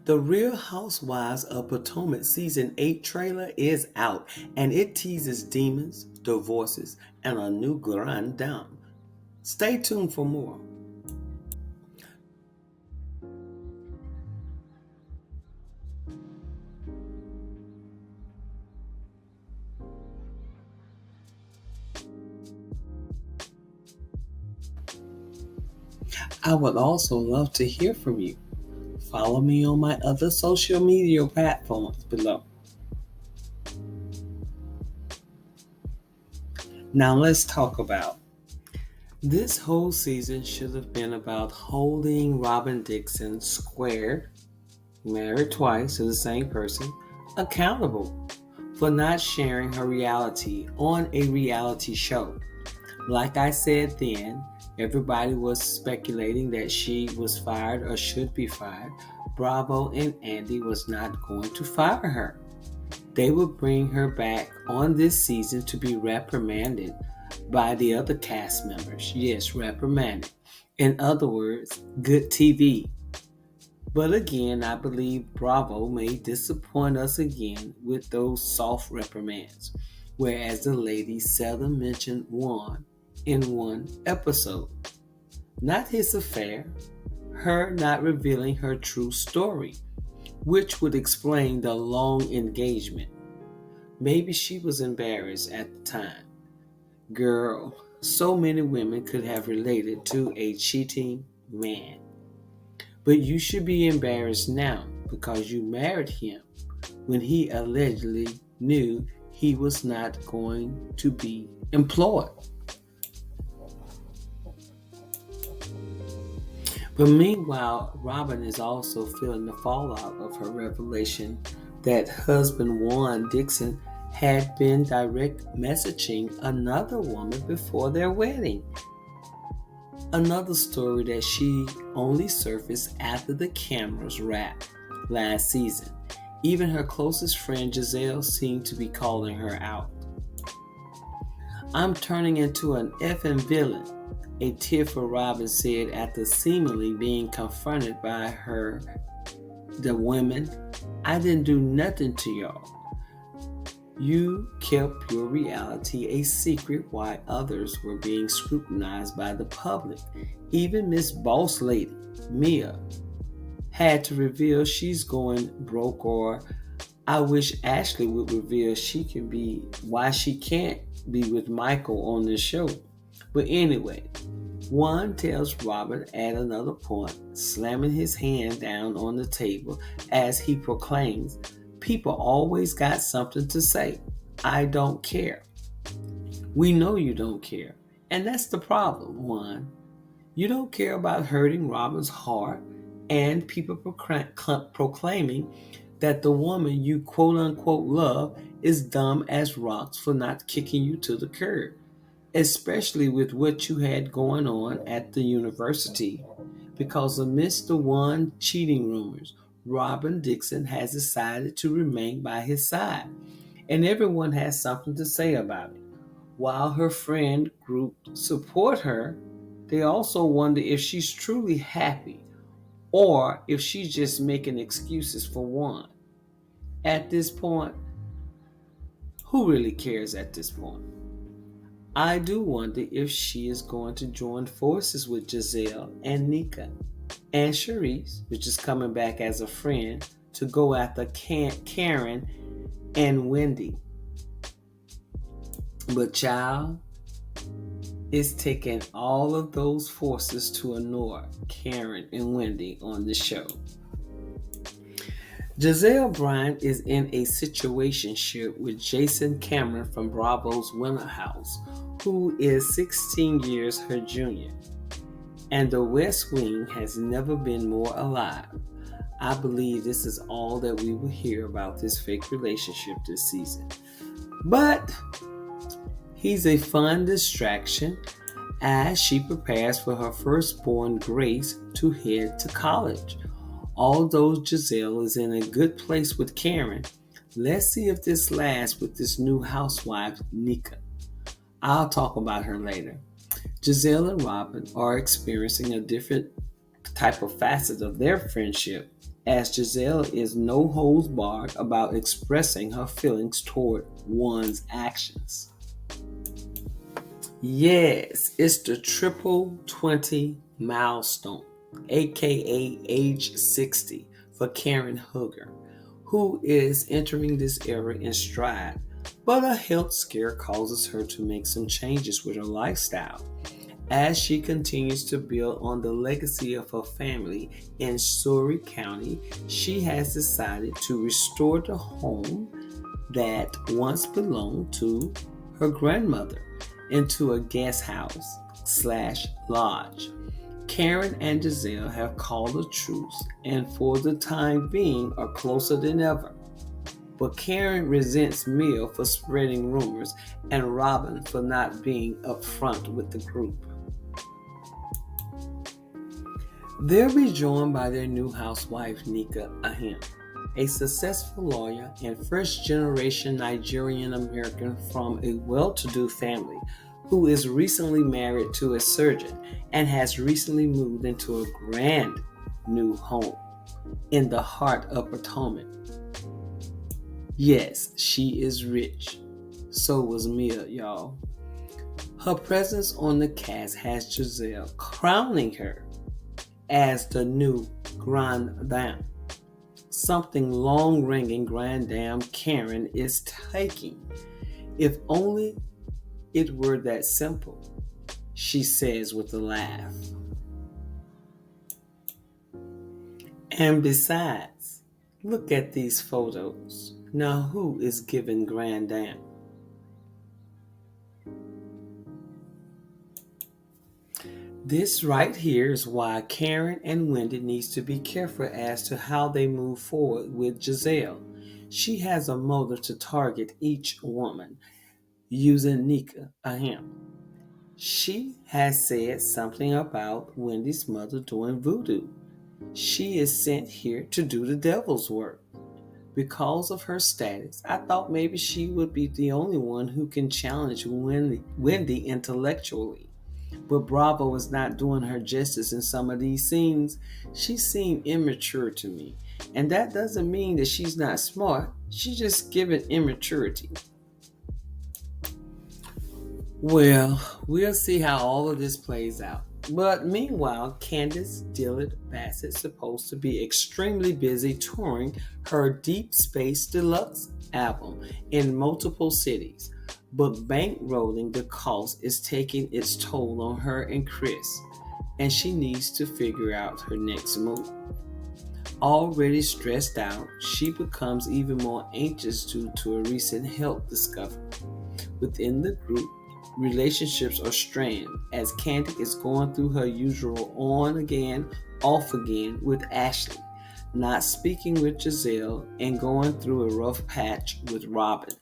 The Real Housewives of Potomac Season 8 trailer is out, and it teases demons, divorces, and a new grand dame. Stay tuned for more. I would also love to hear from you. Follow me on my other social media platforms below. Now let's talk about this whole season should have been about holding Robyn Dixon squared, married twice to the same person, accountable for not sharing her reality on a reality show. Like I said then, everybody was speculating that she was fired or should be fired. Bravo and Andy was not going to fire her. They would bring her back on this season to be reprimanded by the other cast members. Yes, reprimanded. In other words, good TV. But again, I believe Bravo may disappoint us again with those soft reprimands, whereas the ladies seldom mention one in one episode. Not his affair, her not revealing her true story, which would explain the long engagement. Maybe she was embarrassed at the time. Girl, so many women could have related to a cheating man. But you should be embarrassed now because you married him when he allegedly knew he was not going to be employed. But meanwhile, Robyn is also feeling the fallout of her revelation that husband Juan Dixon had been direct messaging another woman before their wedding. Another story that she only surfaced after the cameras wrapped last season. Even her closest friend Giselle seemed to be calling her out. I'm turning into an effing villain, a tearful Robyn said after seemingly being confronted by the women. I didn't do nothing to y'all. You kept your reality a secret while others were being scrutinized by the public. Even Miss Boss Lady, Mia, had to reveal she's going broke, or I wish Ashley would reveal why she can't be with Michael on this show. But anyway, Juan tells Robyn at another point, slamming his hand down on the table as he proclaims, people always got something to say. I don't care. We know you don't care. And that's the problem, Juan. You don't care about hurting Robyn's heart and people proclaiming that the woman you quote unquote love is dumb as rocks for not kicking you to the curb, especially with what you had going on at the university. Because amidst the one cheating rumors, Robyn Dixon has decided to remain by his side, and everyone has something to say about it. While her friend group support her, they also wonder if she's truly happy or if she's just making excuses for one. At this point, who really cares at this point? I do wonder if she is going to join forces with Giselle and Nika and Charisse, which is coming back as a friend, to go after Karen and Wendy. But child, it's taking all of those forces to ignore Karen and Wendy on the show. Giselle Bryant is in a situationship with Jason Cameron from Bravo's Winter House, who is 16 years her junior. And the West Wing has never been more alive. I believe this is all that we will hear about this fake relationship this season. But he's a fun distraction as she prepares for her firstborn Grace to head to college. Although Giselle is in a good place with Karen, let's see if this lasts with this new housewife, Nika. I'll talk about her later. Giselle and Robyn are experiencing a different type of facet of their friendship as Giselle is no holds barred about expressing her feelings toward one's actions. Yes, it's the triple 20 milestone, aka age 60, for Karen Hooger, who is entering this era in stride, but a health scare causes her to make some changes with her lifestyle. As she continues to build on the legacy of her family in Surrey County, she has decided to restore the home that once belonged to her grandmother into a guest house slash lodge. Karen and Giselle have called a truce and for the time being are closer than ever. But Karen resents Mia for spreading rumors and Robyn for not being upfront with the group. They'll be joined by their new housewife, Nika Ahem, a successful lawyer and first-generation Nigerian American from a well-to-do family who is recently married to a surgeon and has recently moved into a grand new home in the heart of Potomac. Yes, she is rich. So was Mia, y'all. Her presence on the cast has Giselle crowning her as the new Grand Dame. Something long-ringing Grand Dame Karen is taking. If only it were that simple, she says with a laugh. And besides, look at these photos. Now who is giving Grand Dame? This right here is why Karen and Wendy needs to be careful as to how they move forward with Giselle. She has a motive to target each woman using Nika Ahem. She has said something about Wendy's mother doing voodoo. She is sent here to do the devil's work. Because of her status, I thought maybe she would be the only one who can challenge Wendy intellectually. But Bravo is not doing her justice in some of these scenes. She seemed immature to me. And that doesn't mean that she's not smart. She's just given immaturity. Well, we'll see how all of this plays out. But meanwhile, Candace Dillard Bassett's supposed to be extremely busy touring her Deep Space Deluxe album in multiple cities. But bankrolling the cost is taking its toll on her and Chris, and she needs to figure out her next move. Already stressed out, she becomes even more anxious due to a recent health discovery. Within the group, relationships are strained as Candy is going through her usual on again, off again with Ashley, not speaking with Giselle, and going through a rough patch with Robyn.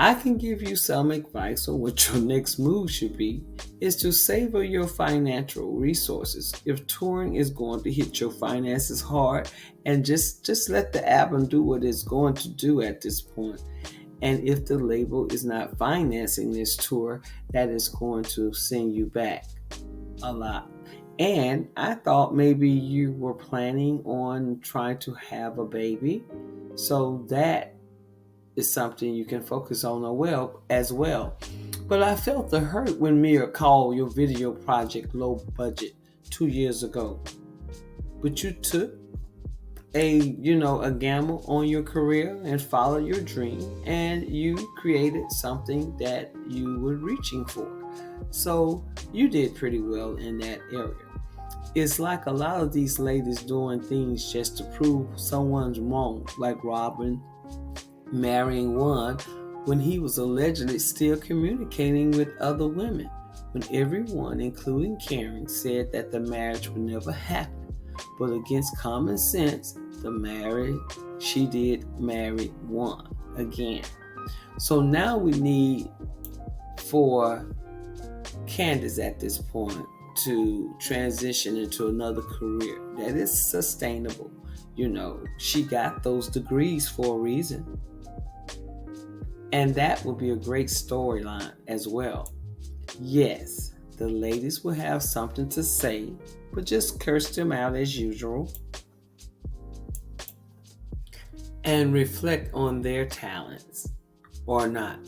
I can give you some advice on what your next move should be, is to savor your financial resources. If touring is going to hit your finances hard, and just let the album do what it's going to do at this point. And if the label is not financing this tour, that is going to send you back a lot. And I thought maybe you were planning on trying to have a baby, so that is something you can focus on as well. But I felt the hurt when Mia called your video project low budget 2 years ago. But you took a gamble on your career and followed your dream, and you created something that you were reaching for. So you did pretty well in that area. It's like a lot of these ladies doing things just to prove someone's wrong, like Robyn marrying one when he was allegedly still communicating with other women, when everyone, including Karen, said that the marriage would never happen. But against common sense, she did marry one again. So now we need for Candace at this point to transition into another career that is sustainable. She got those degrees for a reason. And that would be a great storyline as well. Yes, the ladies will have something to say, but just curse them out as usual. and reflect on their talents or not.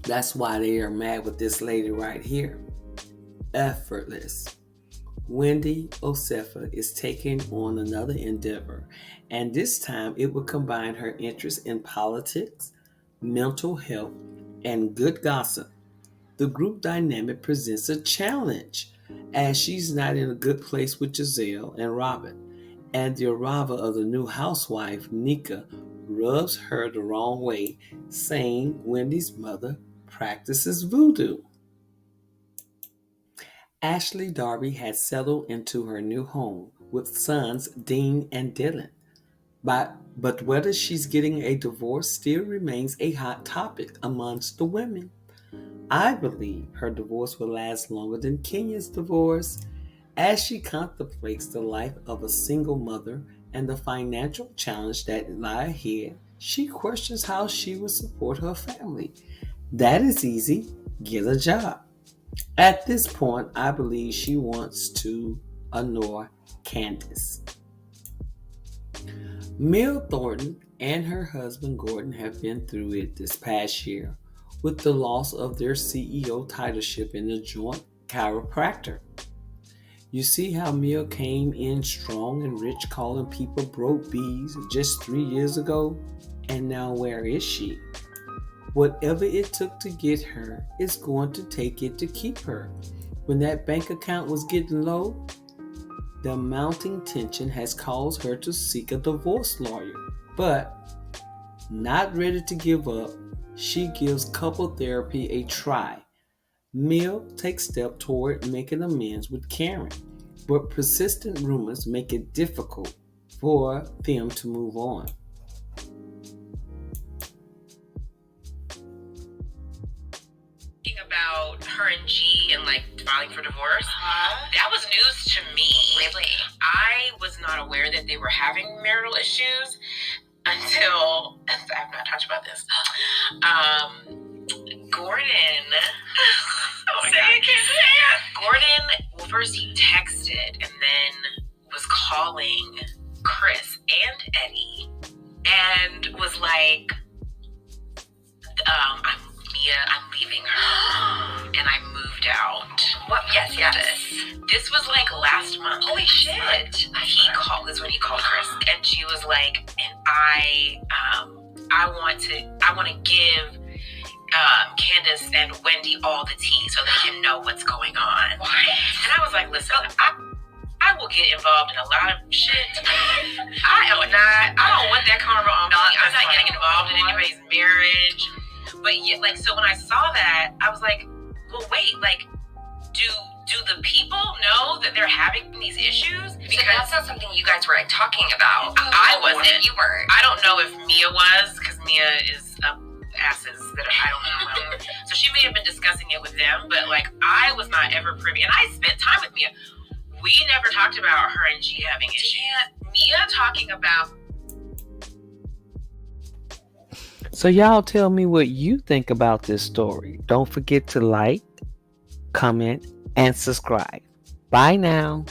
That's why they are mad with this lady right here. Effortless. Wendy Osefa is taking on another endeavor, and this time it will combine her interest in politics, mental health, and good gossip. The group dynamic presents a challenge, as she's not in a good place with Giselle and Robyn, and the arrival of the new housewife, Nika, rubs her the wrong way, saying Wendy's mother practices voodoo. Ashley Darby has settled into her new home with sons Dean and Dylan. But whether she's getting a divorce still remains a hot topic amongst the women. I believe her divorce will last longer than Kenya's divorce, as she contemplates the life of a single mother and the financial challenge that lie ahead. She questions how she will support her family. That is easy. Get a job. At this point, I believe she wants to annoy Candace. Mel Thornton and her husband Gordon have been through it this past year with the loss of their CEO titleship in the joint chiropractor. You see how Mel came in strong and rich, calling people broke bees just 3 years ago? And now where is she? Whatever it took to get her, it's going to take it to keep her. When that bank account was getting low, the mounting tension has caused her to seek a divorce lawyer. But not ready to give up, she gives couple therapy a try. Mel takes steps toward making amends with Karen, but persistent rumors make it difficult for them to move on. About her and G and like filing for divorce, that was news to me. Really? I was not aware that they were having marital issues until I've not talked about this. Gordon. Gordon, well, first he texted and then was calling Chris and Eddie and was like, I'm leaving her and I moved out. What? Yes. This was like last month. Holy shit. He called, is when he called Chris, and she was like, and I want to give Candace and Wendy all the tea so they can know what's going on. What? And I was like, listen, I will get involved in a lot of shit. I don't want that karma on me. I'm not getting involved in anybody's marriage. But yeah, like, so when I saw that, I was like, well, wait, like, do the people know that they're having these issues? Because that's not something you guys were like talking about. I wasn't. You weren't. I don't know if Mia was, because Mia is asses that I don't know. So she may have been discussing it with them, but like, I was not ever privy. And I spent time with Mia. We never talked about her and G having issues. Mia talking about. So y'all tell me what you think about this story. Don't forget to like, comment, and subscribe. Bye now.